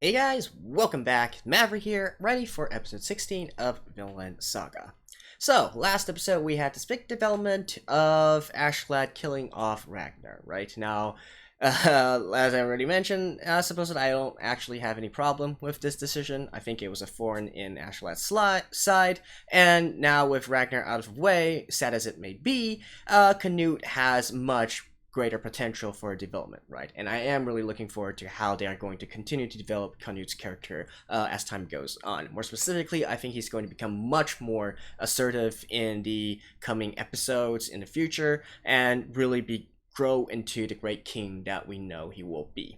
Hey guys, welcome back. Maverick here, ready for episode 16 of Vinland Saga. So, last episode we had this big development of Askeladd killing off Ragnar, right? Now, as I already mentioned, supposedly I don't actually have any problem with this decision. I think it was a thorn in Askeladd's side, and now with Ragnar out of the way, sad as it may be, Canute has much greater potential for development, right? And I am really looking forward to how they are going to continue to develop Canute's character as time goes on. More specifically, I think he's going to become much more assertive in the coming episodes in the future and really grow into the great king that we know he will be.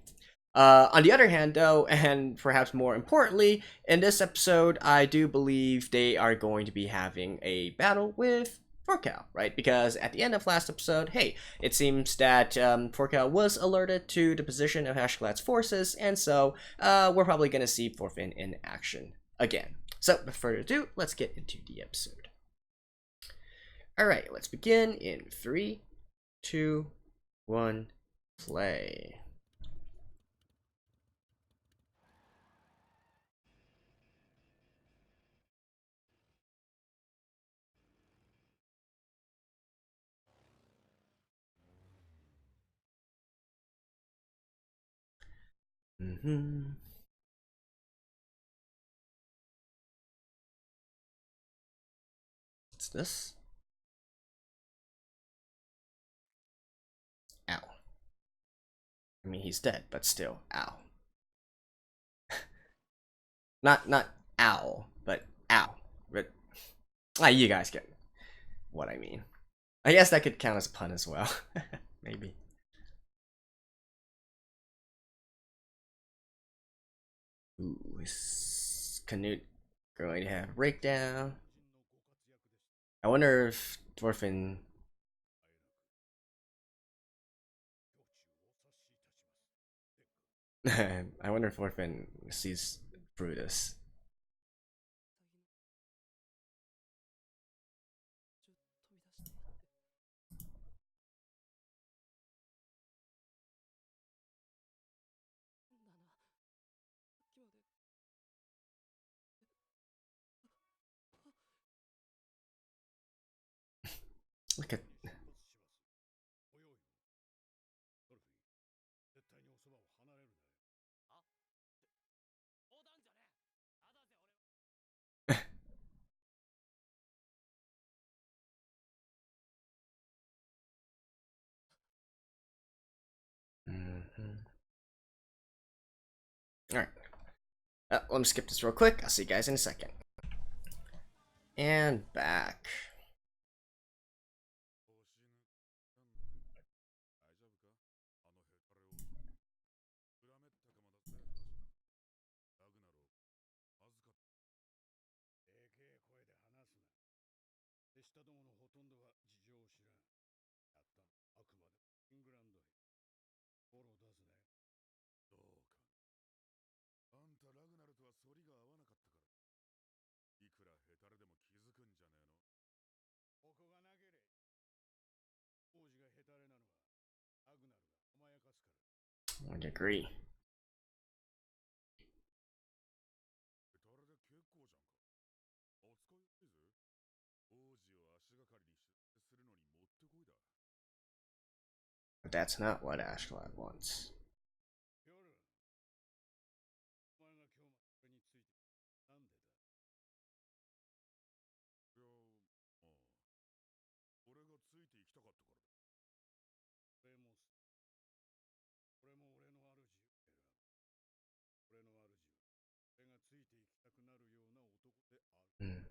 On the other hand, though, and perhaps more importantly, in this episode, I do believe they are going to be having a battle with Thorkel, right? Because at the end of last episode, hey, it seems that Thorkel was alerted to the position of Askeladd's forces, and so we're probably going to see Thorfinn in action again. So, without further ado, let's get into the episode. Alright, let's begin in 3, 2, 1, play. What's this? Ow. I mean, he's dead, but still, ow. not ow, but ow. But you guys get what I mean. I guess that could count as a pun as well. Maybe. Ooh, is Canute going to have a breakdown? I wonder if Thorfinn. I wonder if Thorfinn sees through this. Look at. Alright. Let me skip this real quick. I'll see you guys in a second. And back. I agree. But that's not what Askeladd wants. Hmm.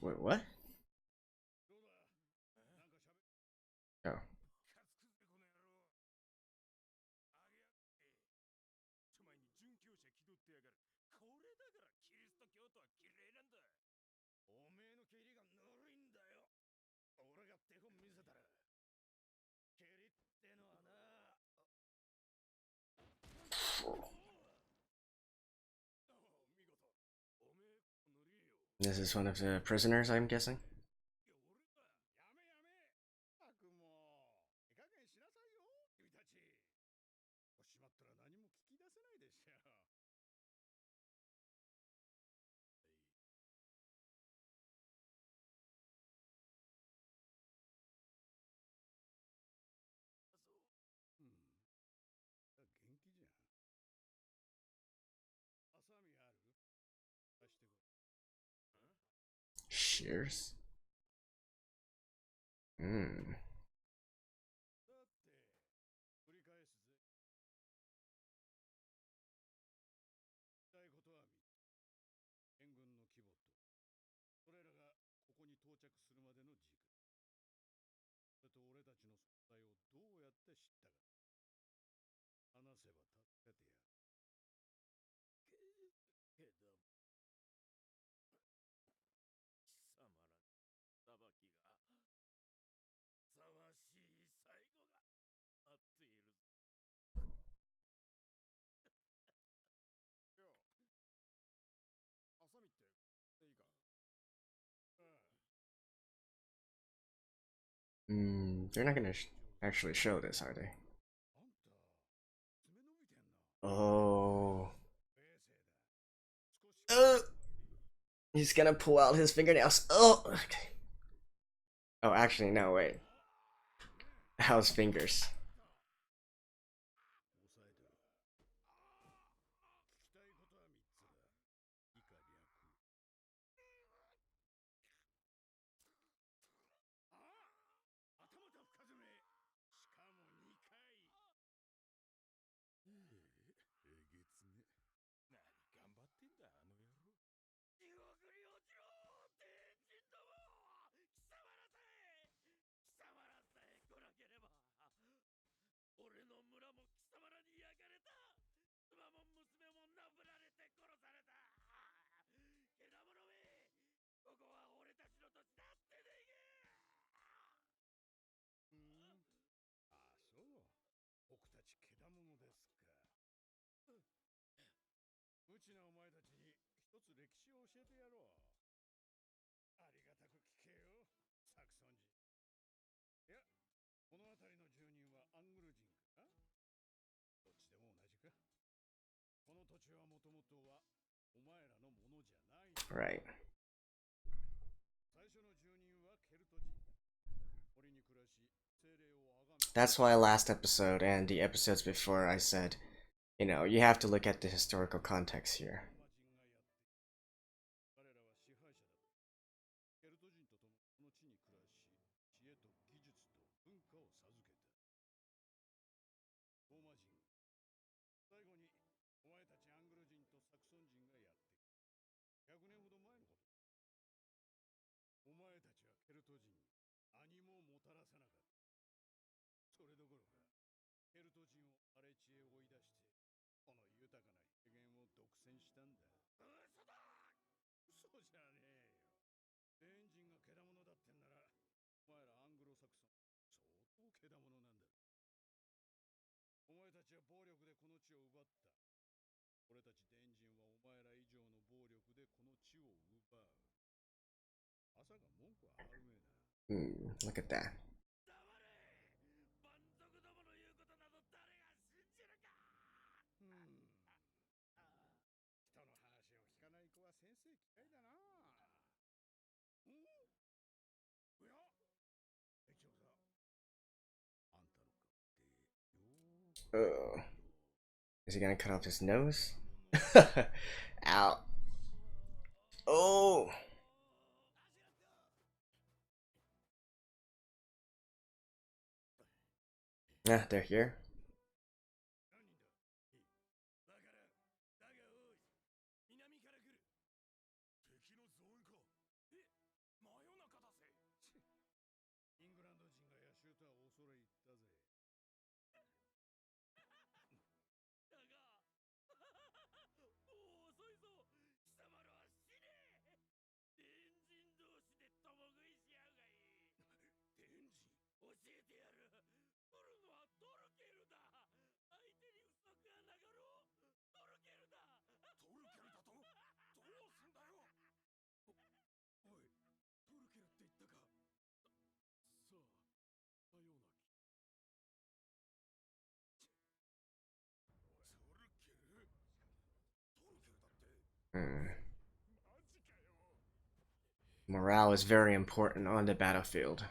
Wait, what? Oh. ってやがる。これだからキリスト教徒は嫌いなんだ。おめえの蹴りがぬるいんだよ。俺が手本見せたら。蹴りってのはな。見事。おめえ塗りよ。This is one of the prisoners, I'm guessing. やめやめ。たくもう。いかげんしなさいよ、君たち。しまったら何も聞き出せないでしょ。うん。元気じゃん。ハサミある？出してこい。Shears? Hmm. だって繰り返すぜ。したいことは援軍の規模と、それらがここに到着するまでの時間。それと俺たちの存在をどうやって知ったか。話せば助けてやる。けど、貴様ら裁きが、ふさわしい最後が待っている。よ、ハサミっていいか。They're not gonna actually show this, are they? Oh. He's gonna pull out his fingernails. Oh, okay. Oh, actually, no, wait. How's fingers?無知なお前たちに一つ歴史を教えてやろう。ありがたく聞けよ、サクソン人。いや、この辺りの住人はアングル人か？どっちでも同じか。この土地はもともとはお前らのものじゃない。Right. 最初の住人はケルト人だ。森に暮らし、精霊を崇め。That's why last episode and the episodes before I said, you know, you have to look at the historical context here. 彼らは支配者だった。ケルト人と共にこの地に暮らし、知恵と技術と文化を授けた。ローマ人。最後にお前たちアングル人とサクソン人がやってきた。100年ほど前のこと。お前たちはケルト人に何ももたらさなかった。それどころか、ケルト人を荒れ地へ追い出して、この豊かな平原を独占したんだ。嘘だ！嘘じゃねえよ。全人がけだものだってんなら、お前らアングロサクソン相当けだものなんだ。お前たちは暴力でこの地を奪った。俺たち電人はお前ら以上の暴力でこの地を奪う。朝が文句はあるめえな。Look at that. 人の話を聞かない子は先生嫌いだな。おや、一応さ、あんたの顔ってよ。Oh. Is he gonna cut off his nose? Ow. Oh. Yeah, they're here. Hmm. Morale is very important on the battlefield.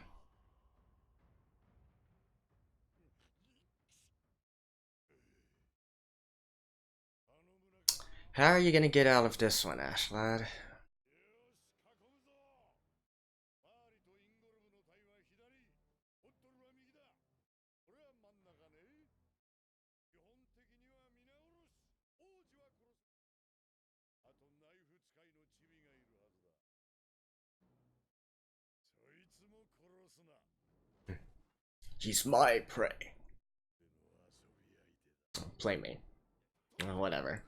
How are you gonna get out of this one, Askeladd? He's my prey. Playmate. Whatever.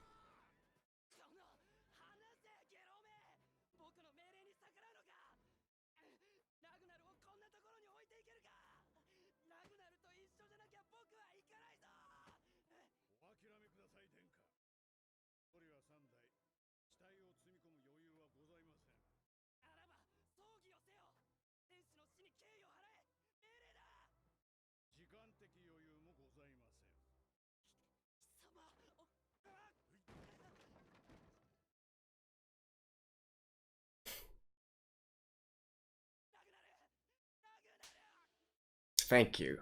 Thank you.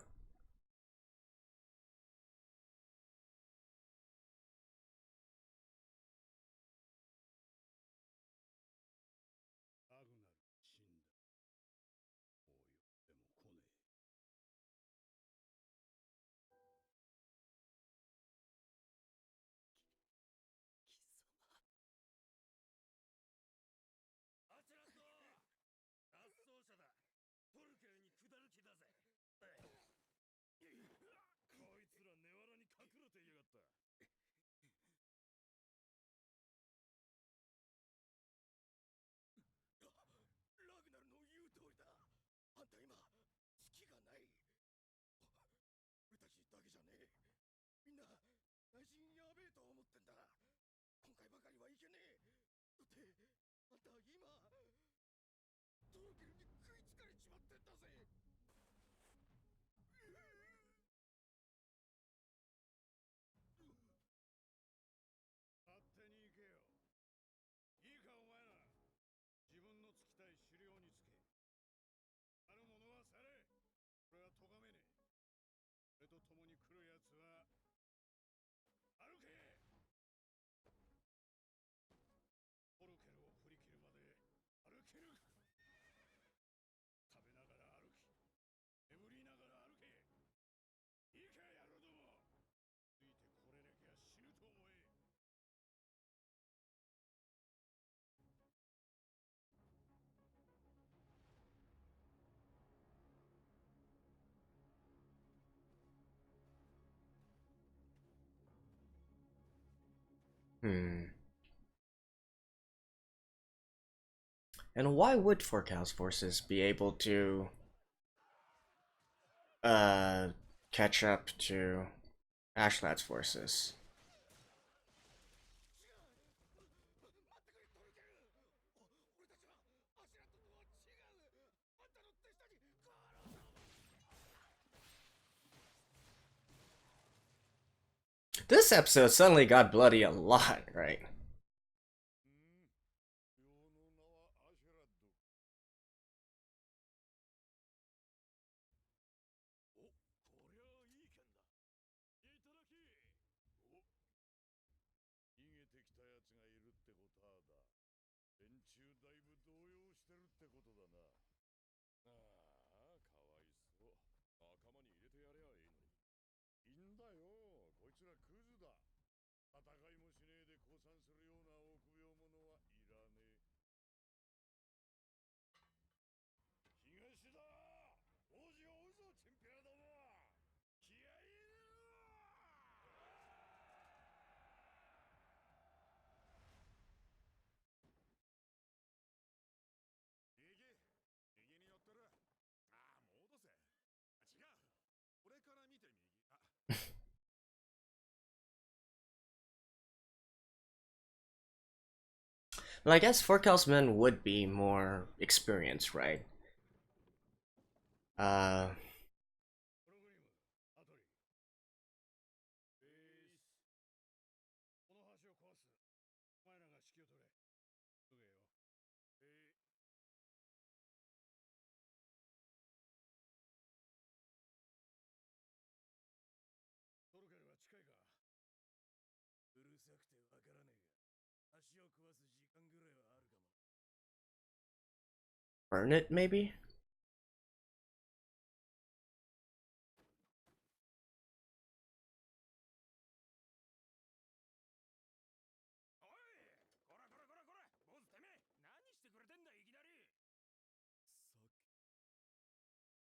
Hmm. And why would Forkal's forces be able to uh catch up to Ashlad's forces? This episode suddenly got bloody a lot, right? Well, I guess Forkal's men would be more experienced, right? Uh, 敷を取れ。どけよ。トルケルは近いか。うるさくてわからねえが、足を壊す時間ぐらいはあるかも。Burn it, maybe? おい、こらこらこらこら、坊主てめえ、何してくれてんだいきなり。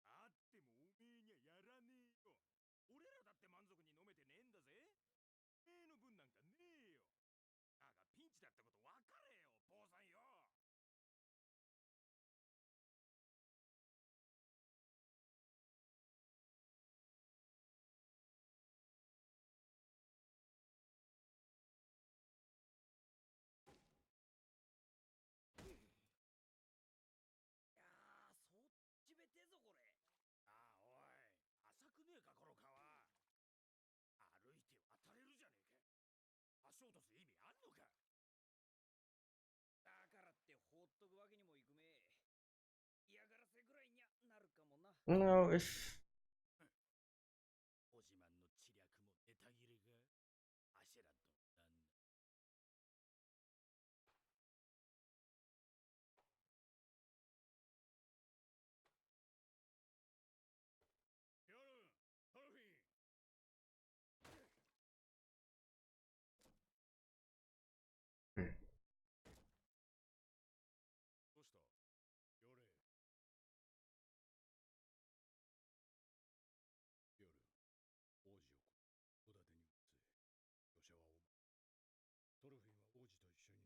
あってもおめえにはやらねえよ。俺らだって満足に飲めてねえんだぜ。おめえの分なんかねえよ。だがピンチだってこと分かれよ、坊さんよ。いやー、そっちべてえぞこれ。ああ、おい、浅くねえかこの川。歩いて渡れるじゃねえか。足を落とす意味あんのか。だからって放っとくわけにもいくめえ。嫌がらせぐらいにゃなるかもな。No, if... おじまんの知略もネタ切れが。アシェラッドなんだ。ヨルン、トロフィー。Hmm. どうしたヨレ。ヨルン、王子を戸建てに移せ。御者はお前。トルフィンは王子と一緒に乗っ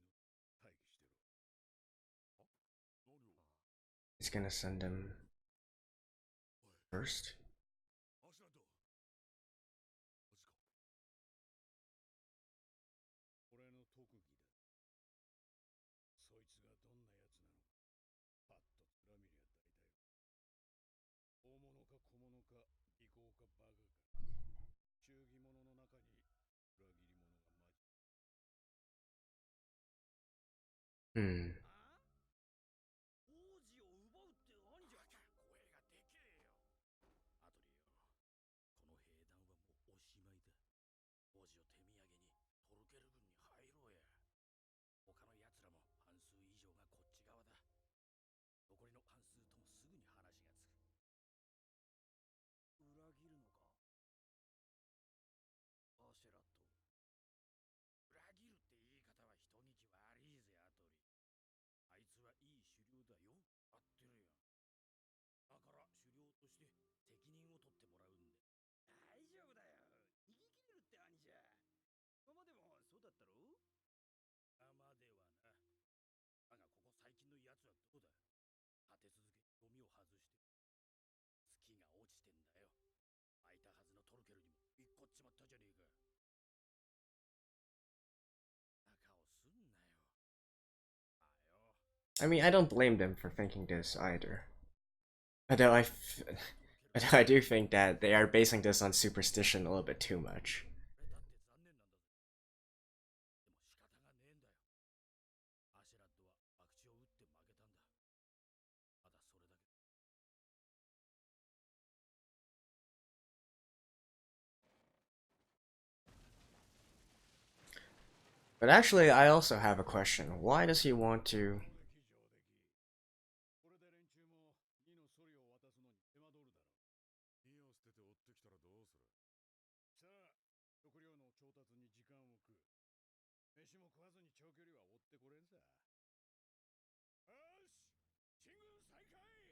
て待機してろ。あ、何を。 He's gonna send him おい、 first. アシュラッド。マジか。俺の特技だ。そいつがどんなやつなのか、パッと面見りゃ大体。大物か小物か、利口かバカか。忠義者の中に裏切り者が混じる。Hmm. あ、王子を奪うって何じゃ。声がでけえよ。アトリよ、この兵団はもうおしまいだ。王子を手土産にトルケル軍に入ろうや。他の奴らも半数以上がこっち側だ。残りの半数ともすぐに話がつく。裏切るのか、アシェラット。裏切るって言い方は人聞き悪いぜ、アトリ。あいつはいい狩猟だよ。合ってるよ。だから狩猟として責任を取ってもらうんだ。大丈夫だよ。逃げ切れるって兄じゃ。今までもそうだったろ。今まではな。だがここ最近のやつはどうだ。立て続けにゴミを外して月が落ちてんだよ。空いたはずのトルケルにもびっこっちまったじゃねえか。中をすんなよ。あよ。 I mean, I don't blame them for thinking this either. Although although I do think that they are basing this on superstition a little bit too much. 俺だって残念なんだぜ。でも仕方がねえんだよ。アシェラッドは博打を打って負けたんだ。ただそれだけ。But actually, I also have a question. Why does he want to... これで連中も2のソリを渡すのに手間取るだろう。2を捨てて追ってきたらどうする。さあ、食料の調達に時間を食う。飯も食わずに長距離は追ってこれんさ。よし、進軍再開。来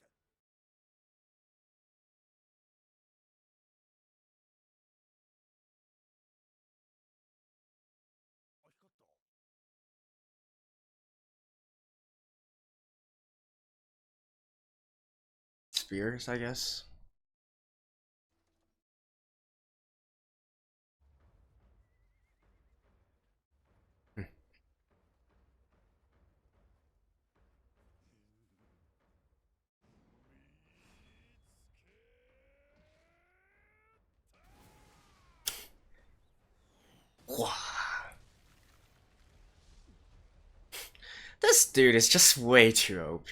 た。あ、光った。spears, I guess? Hmm. い This dude is just way too OP.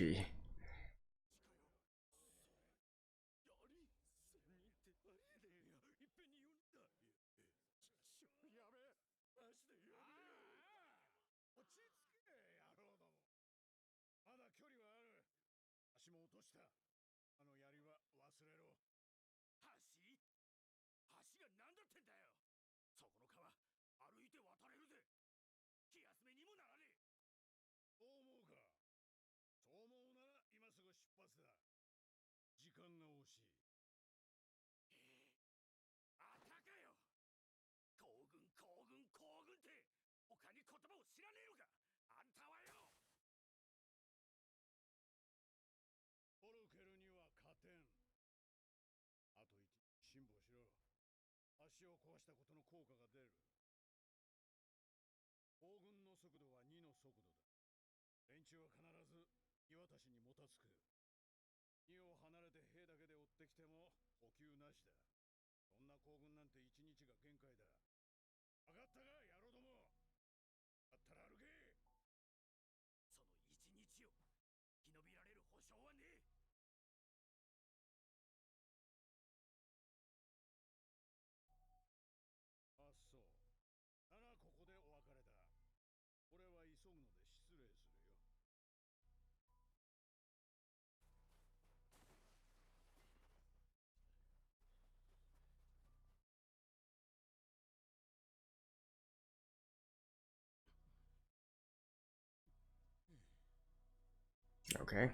Okay.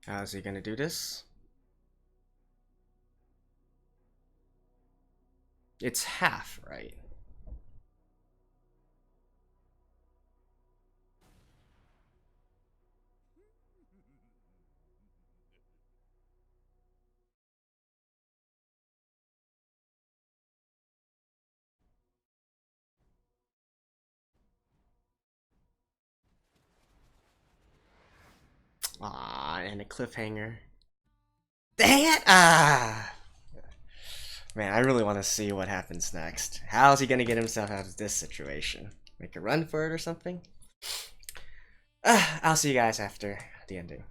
How's he gonna do this? It's half, right? Ah, and a cliffhanger. Dang it! Ah! Man, I really want to see what happens next. How's he gonna get himself out of this situation? Make a run for it or something? I'll see you guys after the ending.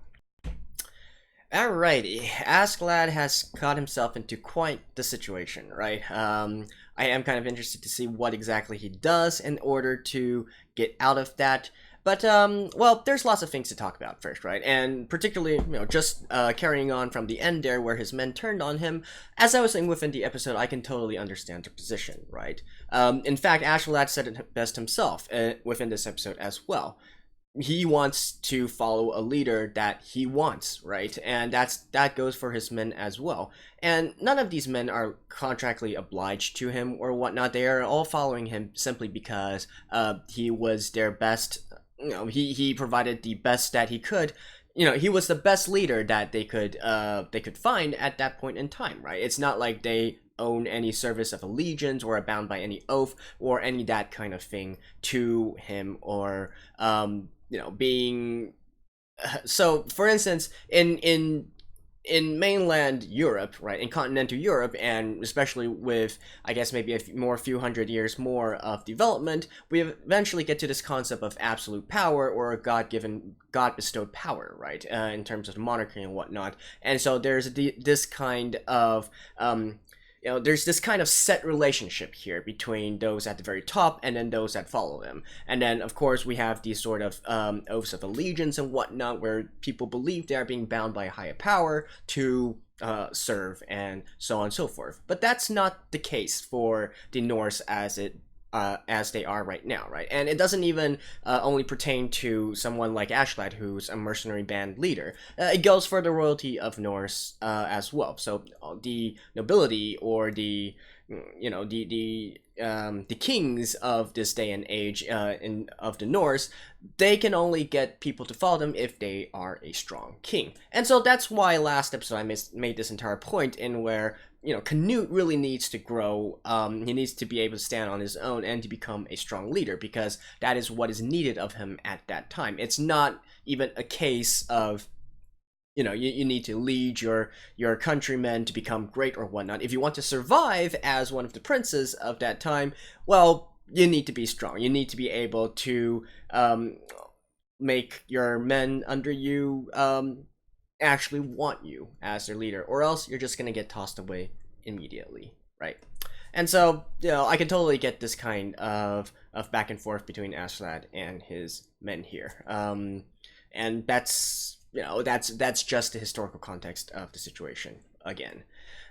Alrighty, Askeladd has got himself into quite the situation, right? I am kind of interested to see what exactly he does in order to get out of that. But, well, there's lots of things to talk about first, right? And particularly, just carrying on from the end there where his men turned on him, as I was saying within the episode, I can totally understand their position, right? In fact, Askeladd said it best himself within this episode as well. He wants to follow a leader that he wants, right? And that goes for his men as well. And none of these men are contractually obliged to him or whatnot. They are all following him simply because he was their best. He provided the best that he could. He was the best leader that they could find at that point in time, right? It's not like they own any service of allegiance or are bound by any oath or any that kind of thing to him or being so for instance in mainland Europe, right, in continental Europe, and especially with, I guess, maybe a few hundred years more of development, we eventually get to this concept of absolute power or God-given, God-bestowed power, right, in terms of monarchy and whatnot. And so there's this kind of there's this kind of set relationship here between those at the very top and then those that follow them. And then, of course, we have these sort of oaths of allegiance and whatnot, where people believe they are being bound by a higher power to serve and so on and so forth. But that's not the case for the Norse as they are right now, right? And it doesn't even only pertain to someone like Askeladd, who's a mercenary band leader. It goes for the royalty of Norse as well. So the nobility or the kings of this day and age of the Norse, they can only get people to follow them if they are a strong king. And so that's why last episode I made this entire point in where Canute really needs to grow. He needs to be able to stand on his own and to become a strong leader, because that is what is needed of him at that time. It's not even a case of you need to lead your countrymen to become great or whatnot. If you want to survive as one of the princes of that time, well, you need to be strong. You need to be able to make your men under you actually want you as their leader, or else you're just gonna get tossed away immediately, right? And so, I can totally get this kind of back and forth between Askeladd and his men here. And that's just the historical context of the situation again.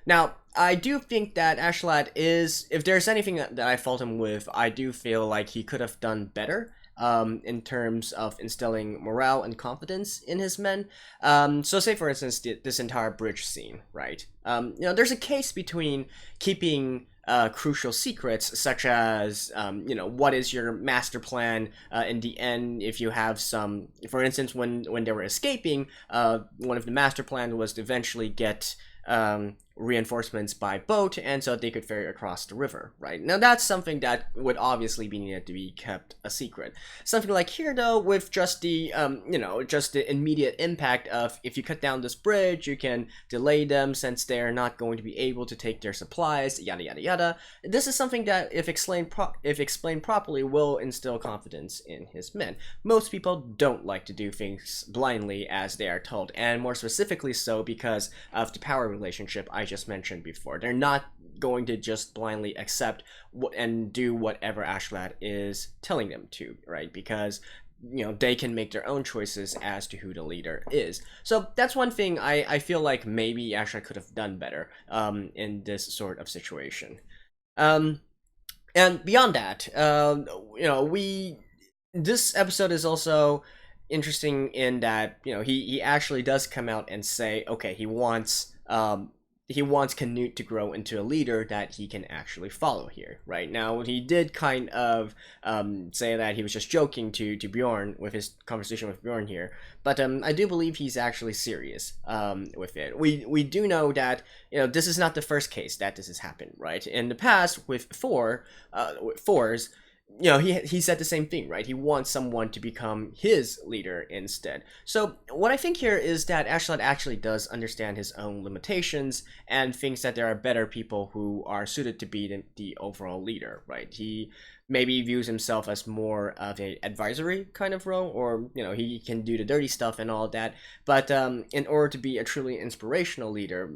Now, I do think that Askeladd is, if there's anything that I fault him with, I do feel like he could have done better in terms of instilling morale and confidence in his men. So say, for instance, this entire bridge scene, right? There's a case between keeping crucial secrets, such as, what is your master plan in the end. If you have some, for instance, when they were escaping, one of the master plan was to eventually get reinforcements by boat, and so they could ferry across the river, right? Now that's something that would obviously be needed to be kept a secret. Something like here, though, with just the just the immediate impact of, if you cut down this bridge, you can delay them since they're not going to be able to take their supplies, yada yada yada. This is something that, if explained properly, will instill confidence in his men. Most people don't like to do things blindly as they are told, and more specifically so because of the power relationship I just mentioned before. They're not going to just blindly accept and do whatever Askeladd is telling them to, right? Because they can make their own choices as to who the leader is. So that's one thing I feel like maybe Askeladd could have done better in this sort of situation. And beyond that, this episode is also interesting in that he actually does come out and say, okay, he wants Canute to grow into a leader that he can actually follow here, right? Now, he did kind of say that he was just joking to Bjorn with his conversation with Bjorn here, but I do believe he's actually serious with it. We do know that this is not the first case that this has happened, right? In the past, with Thor's, he said the same thing, right? He wants someone to become his leader instead. So what I think here is that Askeladd actually does understand his own limitations and thinks that there are better people who are suited to be the overall leader, right? He maybe views himself as more of a advisory kind of role, or he can do the dirty stuff and all that. But in order to be a truly inspirational leader,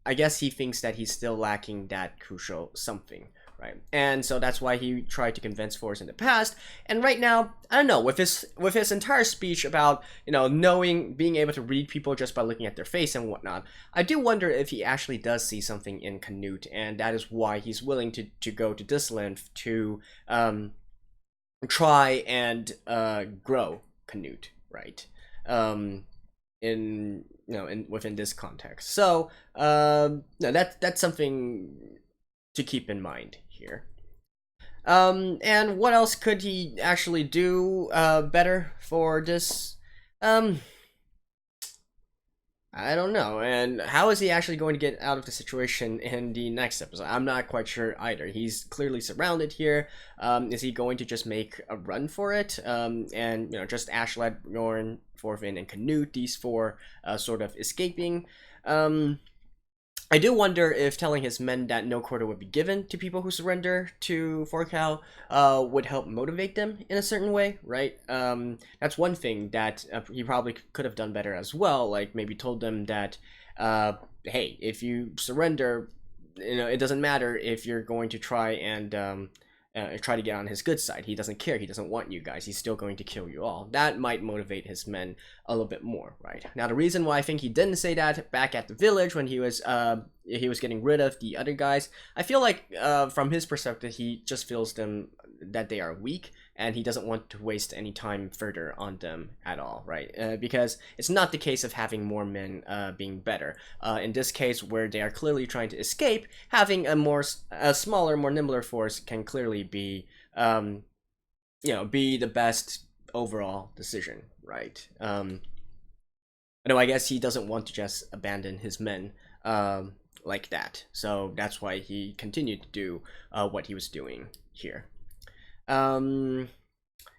I guess he thinks that he's still lacking that crucial something. Right. And so that's why he tried to convince Forrest in the past. And right now, I don't know, with his entire speech about, being able to read people just by looking at their face and whatnot, I do wonder if he actually does see something in Canute, and that is why he's willing to go to this length to try and grow Canute, right? Within this context. So that's something to keep in mind here. And what else could he actually do better for this? I don't know. And how is he actually going to get out of the situation in the next episode? I'm not quite sure either. He's clearly surrounded here. Is he going to just make a run for it? And just Askeladd, Bjorn, Thorfinn, and Canute, these four sort of escaping. I do wonder if telling his men that no quarter would be given to people who surrender to Forcal would help motivate them in a certain way, right? That's one thing that he probably could have done better as well, like maybe told them that, hey, if you surrender, it doesn't matter if you're going to try and try to get on his good side. He doesn't care. He doesn't want you guys. He's still going to kill you all. That might motivate his men a little bit more, right? Now, the reason why I think he didn't say that back at the village when he was getting rid of the other guys, I feel like from his perspective, he just feels that they are weak, and he doesn't want to waste any time further on them at all, right? Because it's not the case of having more men being better. In this case, where they are clearly trying to escape, having a smaller, more nimbler force can clearly be, be the best overall decision, right? No, I guess he doesn't want to just abandon his men like that, so that's why he continued to do what he was doing here.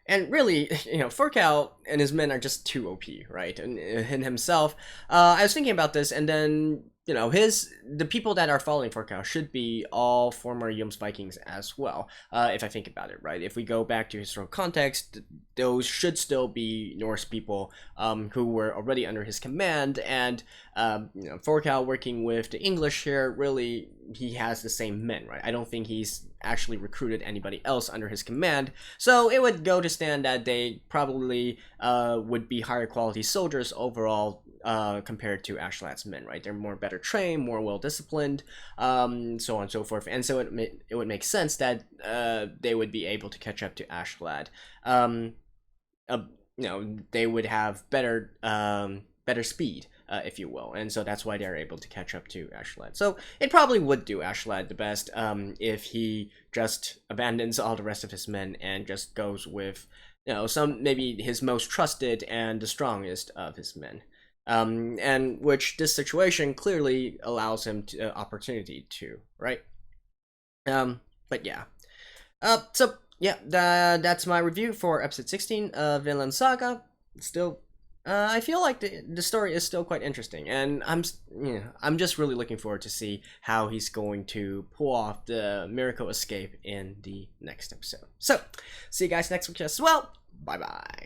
And really, Furcal and his men are just too OP, right? And himself, I was thinking about this, and then the people that are following Furcal should be all former Yums Vikings as well. If I think about it, right? If we go back to historical context, those should still be Norse people who were already under his command, and Furcal working with the English here, really, he has the same men, right? I don't think he's actually recruited anybody else under his command, so it would go to stand that they probably would be higher quality soldiers overall compared to Askeladd's men, right? They're more better trained, more well disciplined, so on and so forth, and so it would make sense that they would be able to catch up to Askeladd. They would have better speed, if you will, and so that's why they're able to catch up to Askeladd. So it probably would do Askeladd the best if he just abandons all the rest of his men and just goes with some maybe his most trusted and the strongest of his men. And which this situation clearly allows him to opportunity to, right? But yeah. So yeah, that's my review for episode 16 of Vinland Saga. Still, I feel like the story is still quite interesting, and I'm just really looking forward to see how he's going to pull off the miracle escape in the next episode. So, see you guys next week as well. Bye bye.